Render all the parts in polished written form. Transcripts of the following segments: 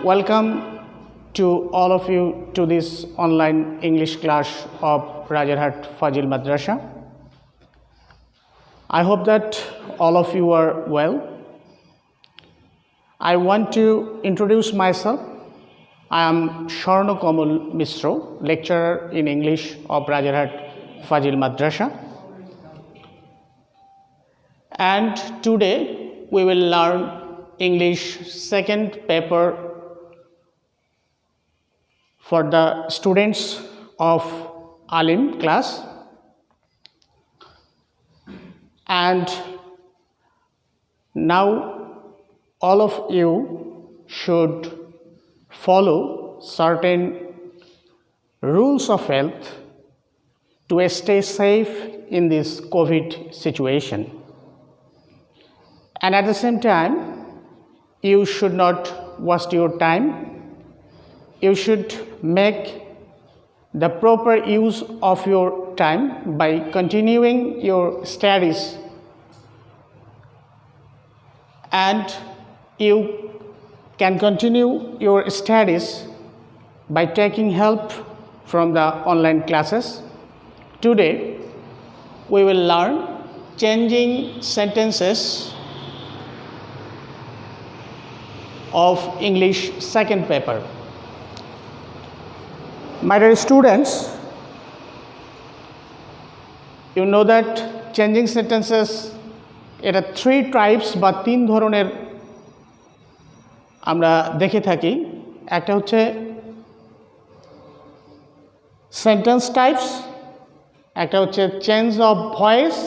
Welcome to all of you to this online English class of Rajarhat Fazil Madrasa. I hope that all of you are well. I want to introduce myself. I am Sharno Kamal Misro, lecturer in English of Rajarhat Fazil Madrasa. And today we will learn English second paper for the students of Alim class. And now all of you should follow certain rules of health to stay safe in this COVID situation. And at the same time, you should not waste your time. You should make the proper use of your time by continuing your studies, and you can continue your studies by taking help from the online classes. Today we will learn changing sentences of English second paper. My dear students, you know that changing sentences এটা three types বা তিন ধরনের আমরা দেখে থাকি। একটা হচ্ছে sentence types, একটা হচ্ছে change of voice,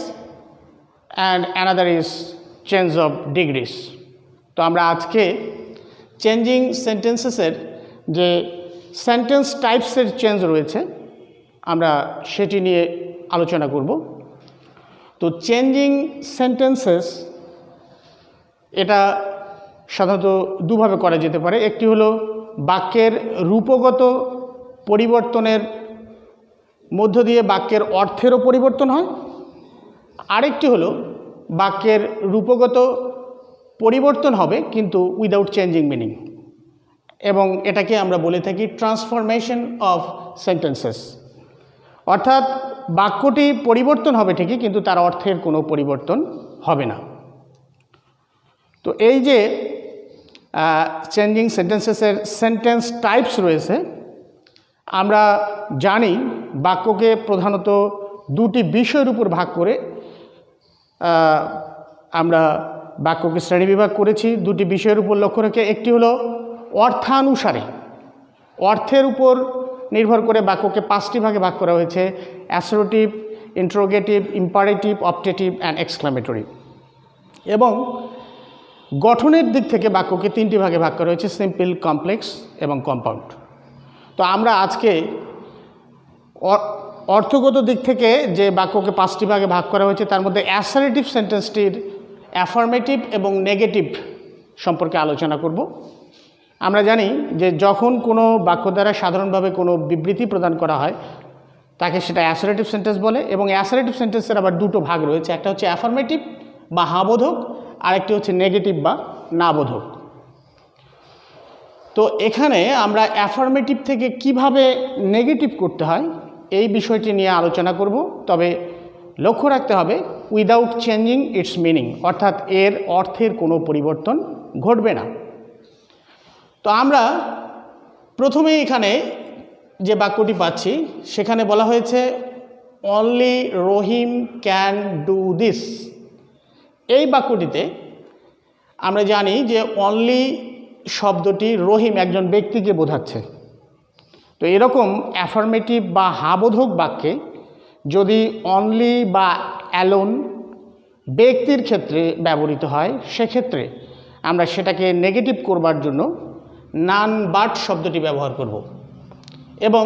and another is change of degrees. তো আমরা আজকে চেঞ্জিং সেন্টেন্সেসের যে সেন্টেন্স টাইপসের চেঞ্জ রয়েছে আমরা সেটি নিয়ে আলোচনা করব। তো চেঞ্জিং সেন্টেন্সেস এটা সাধারণত দুভাবে করা যেতে পারে। একটি হলো বাক্যের রূপগত পরিবর্তনের মধ্য দিয়ে বাক্যের অর্থেরও পরিবর্তন হয়। আরেকটি হলো বাক্যের রূপগত পরিবর্তন হবে কিন্তু উইদাউট চেঞ্জিং মিনিং, এবং এটাকে আমরা বলে থাকি ট্রান্সফরমেশন অফ সেন্টেন্সেস। অর্থাৎ বাক্যটি পরিবর্তন হবে ঠিকই কিন্তু তার অর্থের কোনো পরিবর্তন হবে না। তো এই যে চেঞ্জিং সেন্টেন্সেসের সেন্টেন্স টাইপস রয়েছে, আমরা জানি বাক্যকে প্রধানত দুটি বিষয়ের উপর ভাগ করে আমরা বাক্যকে শ্রেণীবিভাগ করেছি। দুটি বিষয়ের উপর লক্ষ্য রেখে একটি হলো অর্থানুসারে, অর্থের উপর নির্ভর করে বাক্যকে পাঁচটি ভাগে ভাগ করা হয়েছে: assertive, interrogative, imperative, optative and exclamatory. এবং গঠনের দিক থেকে বাক্যকে তিনটি ভাগে ভাগ করা হয়েছে: সিম্পল, কমপ্লেক্স এবং কম্পাউন্ড। তো আমরা আজকে অর্থগত দিক থেকে যে বাক্যকে পাঁচটি ভাগে ভাগ করা হয়েছে তার মধ্যে অ্যাসারেটিভ সেন্টেন্সটির অ্যাফার্মেটিভ এবং নেগেটিভ সম্পর্কে আলোচনা করব। আমরা জানি যে যখন কোনো বাক্য দ্বারা সাধারণভাবে কোনো বিবৃতি প্রদান করা হয় তাকে সেটা অ্যাসারেটিভ সেন্টেন্স বলে, এবং অ্যাসারেটিভ সেন্টেন্সের আবার দুটো ভাগ রয়েছে। একটা হচ্ছে অ্যাফার্মেটিভ বা হাবোধক, আরেকটি হচ্ছে নেগেটিভ বা নাবোধক। তো এখানে আমরা অ্যাফার্মেটিভ থেকে কিভাবে নেগেটিভ করতে হয় এই বিষয়টি নিয়ে আলোচনা করব। তবে লক্ষ্য রাখতে হবে উইদাউট চেঞ্জিং ইটস মিনিং, অর্থাৎ এর অর্থের কোনো পরিবর্তন ঘটবে না। তো আমরা প্রথমে এখানে যে বাক্যটি পাচ্ছি সেখানে বলা হয়েছে only Rahim can do this. এই বাক্যটিতে আমরা জানি যে অনলি শব্দটি রহিম একজন ব্যক্তিকে বোঝাচ্ছে। তো এরকম অ্যাফার্মেটিভ বা হাবোধক বাক্যে যদি অনলি বা অ্যালোন ব্যক্তির ক্ষেত্রে ব্যবহৃত হয় সেক্ষেত্রে আমরা সেটাকে নেগেটিভ করবার জন্য নান বাট শব্দটি ব্যবহার করব। এবং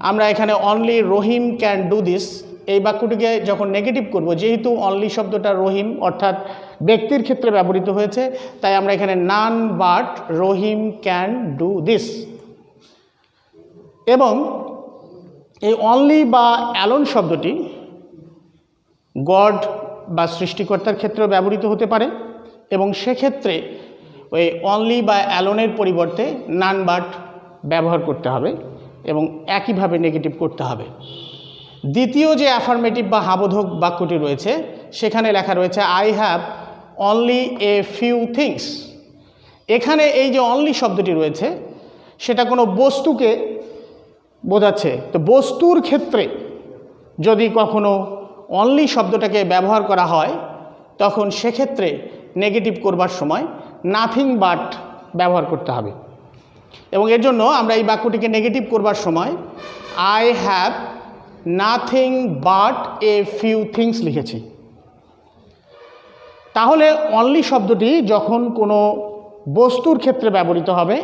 আমরা এখানে only Rahim can do this এই বাক্যটিকে যখন নেগেটিভ করব, যেহেতু অনলি শব্দটা রহিম অর্থাৎ ব্যক্তির ক্ষেত্রে ব্যবহৃত হয়েছে, তাই আমরা এখানে none but Rahim can do this. এবং এই অনলি বা অ্যালোন শব্দটি গড বা সৃষ্টিকর্তার ক্ষেত্রেও ব্যবহৃত হতে পারে, এবং সেক্ষেত্রে ওই অনলি বা অ্যালোনের পরিবর্তে নান বাট ব্যবহার করতে হবে এবং একইভাবে নেগেটিভ করতে হবে। দ্বিতীয় যে অ্যাফার্মেটিভ বা হাবোধক বাক্যটি রয়েছে সেখানে লেখা রয়েছে I have only a few things. এখানে এই যে অনলি শব্দটি রয়েছে সেটা কোনো বস্তুকে বোঝাচ্ছে। তো বস্তুর ক্ষেত্রে যদি কখনো অনলি শব্দটাকে ব্যবহার করা হয় তখন সেক্ষেত্রে নেগেটিভ করবার সময় নাথিং বাট ব্যবহার করতে হবে এবং এর জন্য আমরা এই বাক্যটিকে নেগেটিভ করবার সময় I have nothing but a few things লিখেছি। তাহলে অনলি শব্দটি যখন কোনো বস্তুর ক্ষেত্রে ব্যবহৃত হবে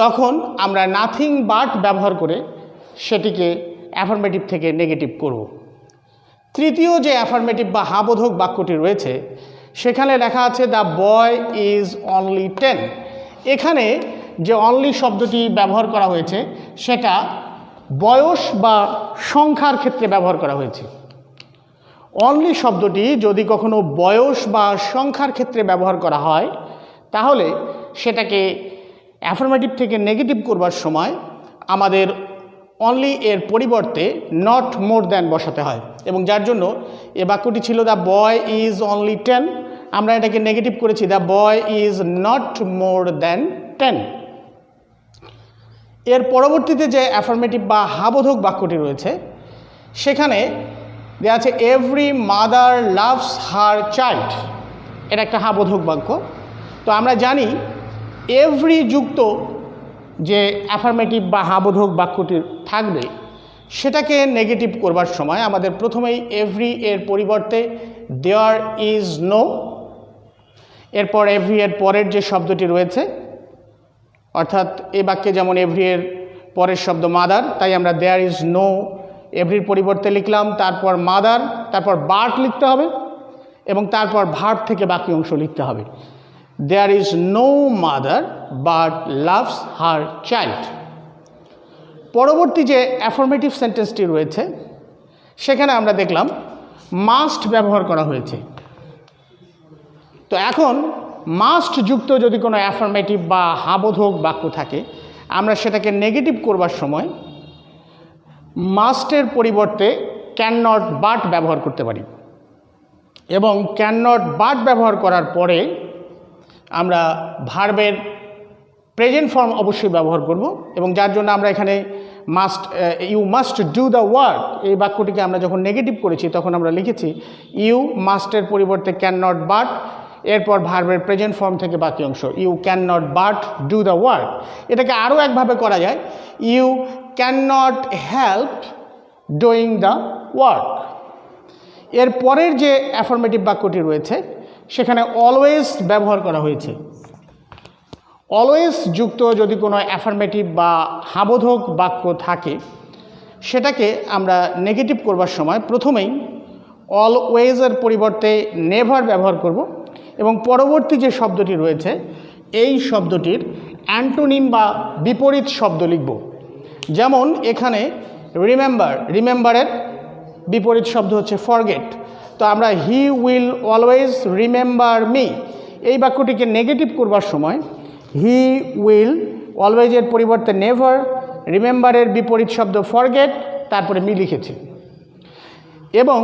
তখন আমরা নাথিং বাট ব্যবহার করে সেটিকে অ্যাফার্মেটিভ থেকে নেগেটিভ করব। তৃতীয় যে অ্যাফার্মেটিভ বা হাবোধক বাক্যটি রয়েছে সেখানে লেখা আছে দ্য বয় ইজ অনলি 10। এখানে যে অনলি শব্দটি ব্যবহার করা হয়েছে সেটা বয়স বা সংখ্যার ক্ষেত্রে ব্যবহার করা হয়েছে। অনলি শব্দটি যদি কখনো বয়স বা সংখ্যার ক্ষেত্রে ব্যবহার করা হয় তাহলে সেটাকে অ্যাফার্মেটিভ থেকে নেগেটিভ করবার সময় আমাদের অনলি এর পরিবর্তে নট মোর দ্যান বসাতে হয় এবং যার জন্য এ বাক্যটি ছিল দ্য বয় ইজ অনলি 10। আমরা এটাকে নেগেটিভ করেছি the boy is not more than 10। এর পরবর্তীতে যে অ্যাফার্মেটিভ বা হাবোধক বাক্যটি রয়েছে সেখানে দেওয়া আছে every mother loves her child. এটা একটা হাবোধক বাক্য। তো আমরা জানি এভরি যুক্ত যে অ্যাফার্মেটিভ বা হাবোধক বাক্যটি থাকবে সেটাকে নেগেটিভ করবার সময় আমাদের প্রথমেই এভরি এর পরিবর্তে দেয়ার ইজ নো, এরপর এভরি এর পরের যে শব্দটি রয়েছে অর্থাৎ এই বাক্যে যেমন এভরি এর পরের শব্দ মাদার, তাই আমরা দেয়ার ইজ নো এভরির পরিবর্তে লিখলাম, তারপর মাদার, তারপর বাট লিখতে হবে এবং তারপর ভার্ব থেকে বাকি অংশ লিখতে হবে। There is no mother but loves her child. পরবর্তী যে অ্যাফার্মেটিভ সেন্টেন্সটি রয়েছে সেখানে আমরা দেখলাম মাস্ট ব্যবহার করা হয়েছে। তো এখন মাস্ট যুক্ত যদি কোনো অ্যাফার্মেটিভ বা হাবোধক বাক্য থাকে আমরা সেটাকে নেগেটিভ করবার সময় মাস্টের পরিবর্তে ক্যান নট বাট ব্যবহার করতে পারি এবং ক্যান নট বাট ব্যবহার করার পরে আমরা ভার্বের প্রেজেন্ট ফর্ম অবশ্যই ব্যবহার করব এবং যার জন্য আমরা এখানে must you must do the work এই বাক্যটিকে আমরা যখন নেগেটিভ করেছি তখন আমরা লিখেছি ইউ মাস্টের পরিবর্তে ক্যান নট বাট, এরপর ভার্বের প্রেজেন্ট ফর্ম থেকে বাকি অংশ you can not but do the work. এটাকে আরও একভাবে করা যায় you can not help doing the work. এর পরের যে অ্যাফার্মেটিভ বাক্যটি রয়েছে সেখানে অলওয়েজ ব্যবহার করা হয়েছে। অলওয়েজ যুক্ত যদি কোনো অ্যাফার্মেটিভ বা হাবোধক বাক্য থাকে সেটাকে আমরা নেগেটিভ করবার সময় প্রথমেই অলওয়েজের পরিবর্তে নেভার ব্যবহার করব এবং পরবর্তী যে শব্দটি রয়েছে এই শব্দটির অ্যান্টোনিম বা বিপরীত শব্দ লিখব। যেমন এখানে রিমেম্বারের বিপরীত শব্দ হচ্ছে ফরগেট। তো আমরা he will always remember me এই বাক্যটিকে নেগেটিভ করবার সময় হি উইল অলওয়েজের পরিবর্তে নেভার, রিমেম্বারের বিপরীত শব্দ ফরগেট, তারপরে মি লিখেছি। এবং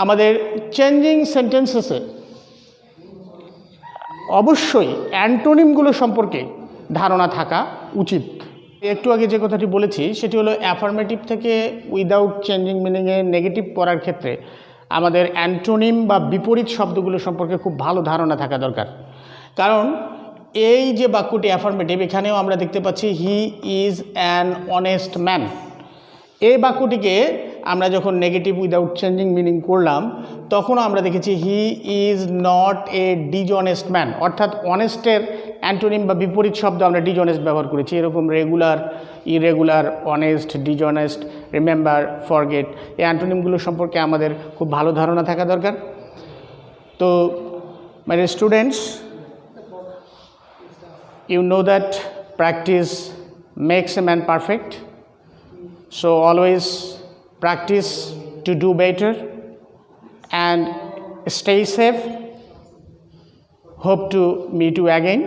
আমাদের চেঞ্জিং সেন্টেন্সেসে অবশ্যই অ্যান্টোনিমগুলো সম্পর্কে ধারণা থাকা উচিত। একটু আগে যে কথাটি বলেছি সেটি হলো অ্যাফার্মেটিভ থেকে উইদাউট চেঞ্জিং মিনিংয়ে নেগেটিভ করার ক্ষেত্রে আমাদের অ্যান্টোনিম বা বিপরীত শব্দগুলো সম্পর্কে খুব ভালো ধারণা থাকা দরকার। কারণ এই যে বাক্যটি অ্যাফার্মেটিভ এখানেও আমরা দেখতে পাচ্ছি he is an honest man. এই বাক্যটিকে আমরা যখন নেগেটিভ উইদাউট চেঞ্জিং মিনিং করলাম তখনও আমরা দেখেছি he is not a dishonest man, অর্থাৎ অনেস্টের অ্যান্টোনিম বা বিপরীত শব্দ আমরা ডিজঅনেস্ট ব্যবহার করেছি। এরকম regular, irregular, honest, dishonest, remember, forget এই অ্যান্টোনিমগুলো সম্পর্কে আমাদের খুব ভালো ধারণা থাকা দরকার। তো my dear students, you know that practice makes a man perfect, so always practice to do better and stay safe. Hope to meet you again.